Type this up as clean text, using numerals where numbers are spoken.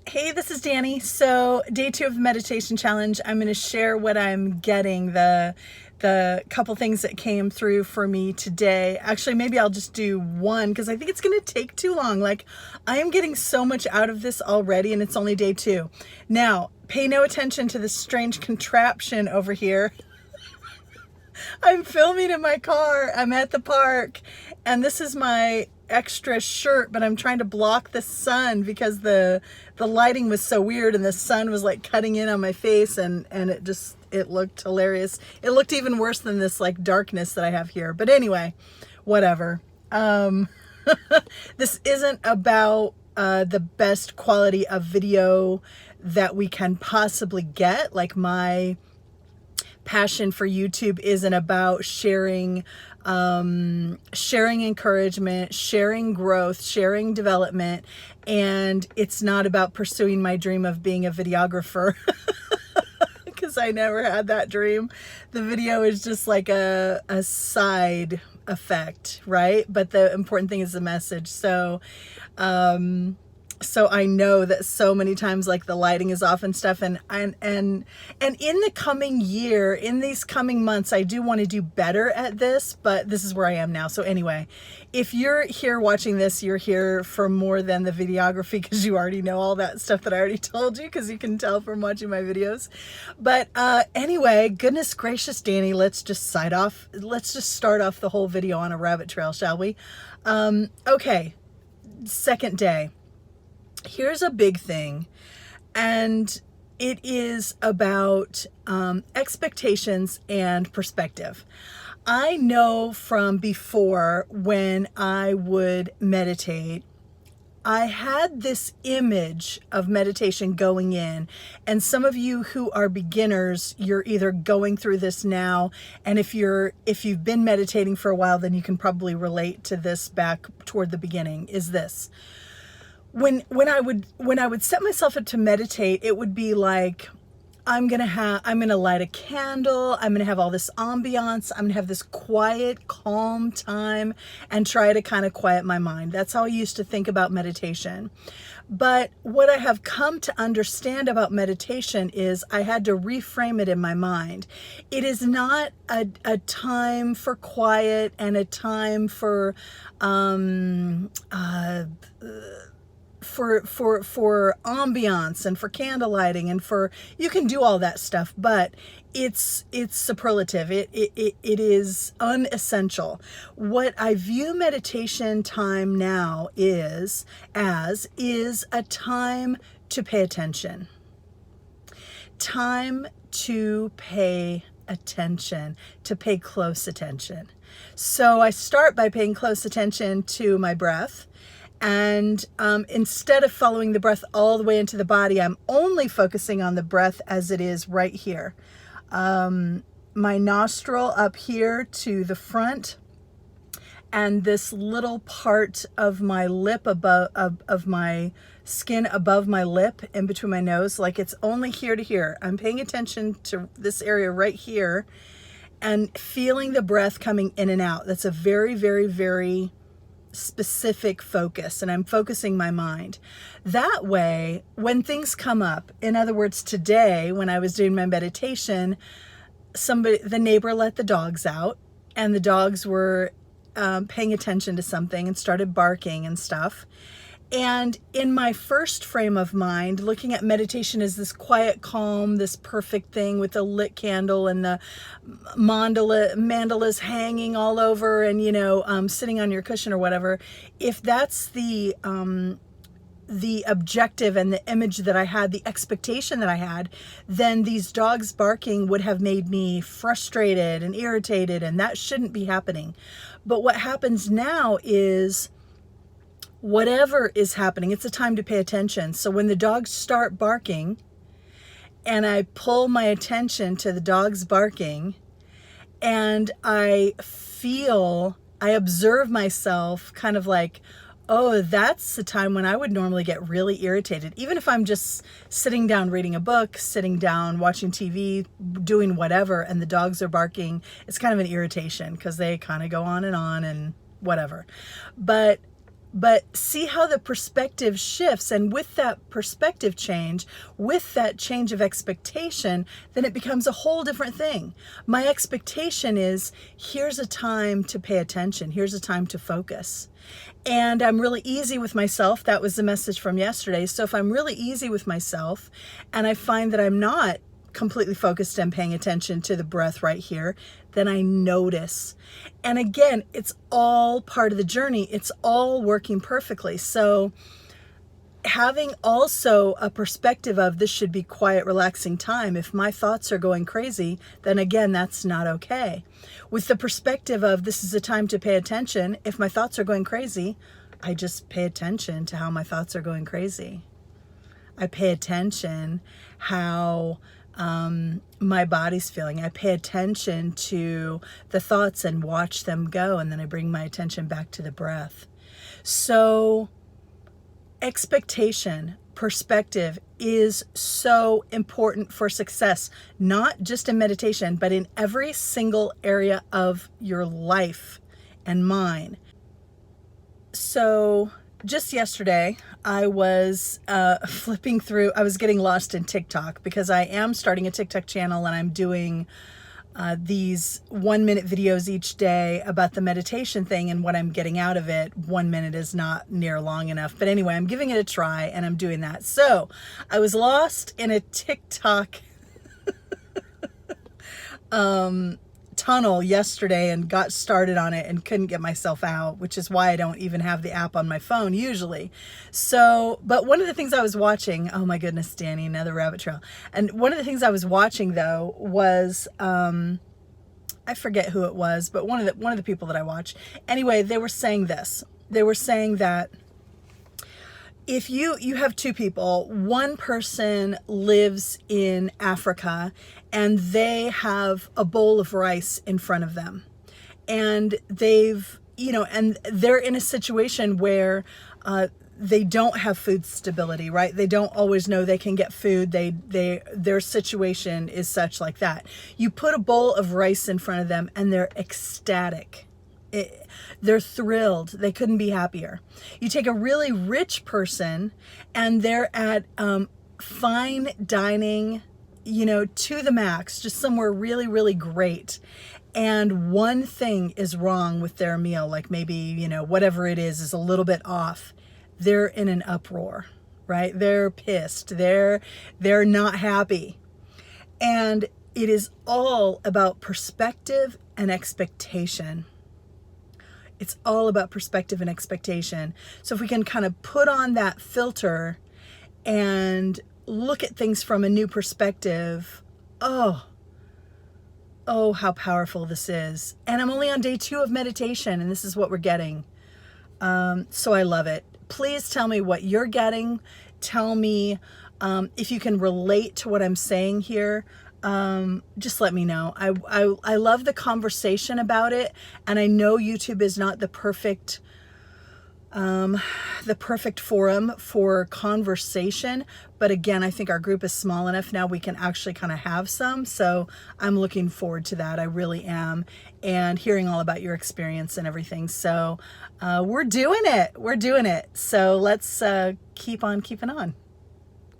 Hey, this is Danny. So, day 2 of the meditation challenge. I'm going to share what I'm getting, the couple things that came through for me today. Actually, maybe I'll just do one because I think it's going to take too long. Like, I am getting so much out of this already, and it's only day 2. Now, pay no attention to this strange contraption over here. I'm filming in my car. I'm at the park, and this is my extra shirt, but I'm trying to block the sun because the lighting was so weird, and the sun was like cutting in on my face, and it looked hilarious. It looked even worse than this like darkness that I have here. But anyway, whatever. This isn't about the best quality of video that we can possibly get. Like, my passion for YouTube isn't about sharing encouragement, sharing growth, sharing development, and it's not about pursuing my dream of being a videographer because I never had that dream. The video is just like a side effect, right? But the important thing is the message. So I know that so many times, like, the lighting is off and stuff, and in the coming year, in these coming months, I do want to do better at this, but this is where I am now. So anyway, if you're here watching this, you're here for more than the videography, because you already know all that stuff that I already told you, because you can tell from watching my videos. But anyway, goodness gracious, Danny, let's just start off the whole video on a rabbit trail, shall we? Okay, second day. Here's a big thing, and it is about expectations and perspective. I know from before, when I would meditate, I had this image of meditation going in, and some of you who are beginners, you're either going through this now, and if you've been meditating for a while, then you can probably relate to this back toward the beginning, is this. When I would set myself up to meditate, it would be like, I'm gonna light a candle, I'm gonna have all this ambiance, I'm gonna have this quiet, calm time, and try to kind of quiet my mind. That's how I used to think about meditation. But what I have come to understand about meditation is I had to reframe it in my mind. It is not a time for quiet and a time for ambiance and for candle lighting and for, you can do all that stuff, but it's superlative. It is unessential. What I view meditation time now is a time to pay attention. Time to pay attention, to pay close attention. So I start by paying close attention to my breath. And instead of following the breath all the way into the body, I'm only focusing on the breath as it is right here. My nostril up here to the front, and this little part of my lip above of my skin above my lip in between my nose, like it's only here to here. I'm paying attention to this area right here and feeling the breath coming in and out. That's a very, very, very specific focus, and I'm focusing my mind. That way, when things come up, in other words, today when I was doing my meditation, the neighbor let the dogs out, and the dogs were paying attention to something and started barking and stuff. And in my first frame of mind, looking at meditation as this quiet, calm, this perfect thing with a lit candle and the mandalas hanging all over, and sitting on your cushion or whatever. If that's the objective and the image that I had, the expectation that I had, then these dogs barking would have made me frustrated and irritated, and that shouldn't be happening. But what happens now is, whatever is happening, it's a time to pay attention. So when the dogs start barking and I pull my attention to the dogs barking, and I observe myself kind of like, oh, that's the time when I would normally get really irritated. Even if I'm just sitting down reading a book, sitting down watching TV, doing whatever, and the dogs are barking, it's kind of an irritation because they kind of go on and whatever. But But see how the perspective shifts, and with that perspective change, with that change of expectation, then it becomes a whole different thing. My expectation is, here's a time to pay attention, here's a time to focus. And I'm really easy with myself. That was the message from yesterday. So if I'm really easy with myself and I find that I'm not completely focused and paying attention to the breath right here, then I notice. And again, it's all part of the journey. It's all working perfectly. So having also a perspective of this should be quiet, relaxing time. If my thoughts are going crazy, then again, that's not okay. With the perspective of this is a time to pay attention. If my thoughts are going crazy, I just pay attention to how my thoughts are going crazy. I pay attention how my body's feeling. I pay attention to the thoughts and watch them go, and then I bring my attention back to the breath. So expectation, perspective is so important for success, not just in meditation, but in every single area of your life and mine. So just yesterday, I was flipping through, I was getting lost in TikTok because I am starting a TikTok channel, and I'm doing these 1-minute videos each day about the meditation thing and what I'm getting out of it. 1 minute is not near long enough. But anyway, I'm giving it a try, and I'm doing that. So I was lost in a TikTok tunnel yesterday and got started on it and couldn't get myself out, which is why I don't even have the app on my phone usually. So, but one of the things I was watching, oh my goodness, Danny, another rabbit trail. And one of the things I was watching though was, I forget who it was, but one of the people that I watch. Anyway, they were saying this. They were saying that if you have two people, one person lives in Africa and they have a bowl of rice in front of them, and and they're in a situation where they don't have food stability, right? They don't always know they can get food. Their situation is such like that. You put a bowl of rice in front of them and they're ecstatic. They're thrilled. They couldn't be happier. You take a really rich person and they're at fine dining, to the max, just somewhere really, really great. And one thing is wrong with their meal, like maybe, whatever it is a little bit off. They're in an uproar, right? They're pissed. They're not happy. And it is all about perspective and expectation. It's all about perspective and expectation. So if we can kind of put on that filter and look at things from a new perspective, oh, how powerful this is. And I'm only on day 2 of meditation, and this is what we're getting. So I love it. Please tell me what you're getting. Tell me if you can relate to what I'm saying here. Just let me know. I love the conversation about it, and I know YouTube is not the perfect forum for conversation, but again, I think our group is small enough now we can actually kind of have some, so I'm looking forward to that. I really am, and hearing all about your experience and everything. So we're doing it. So let's keep on keeping on.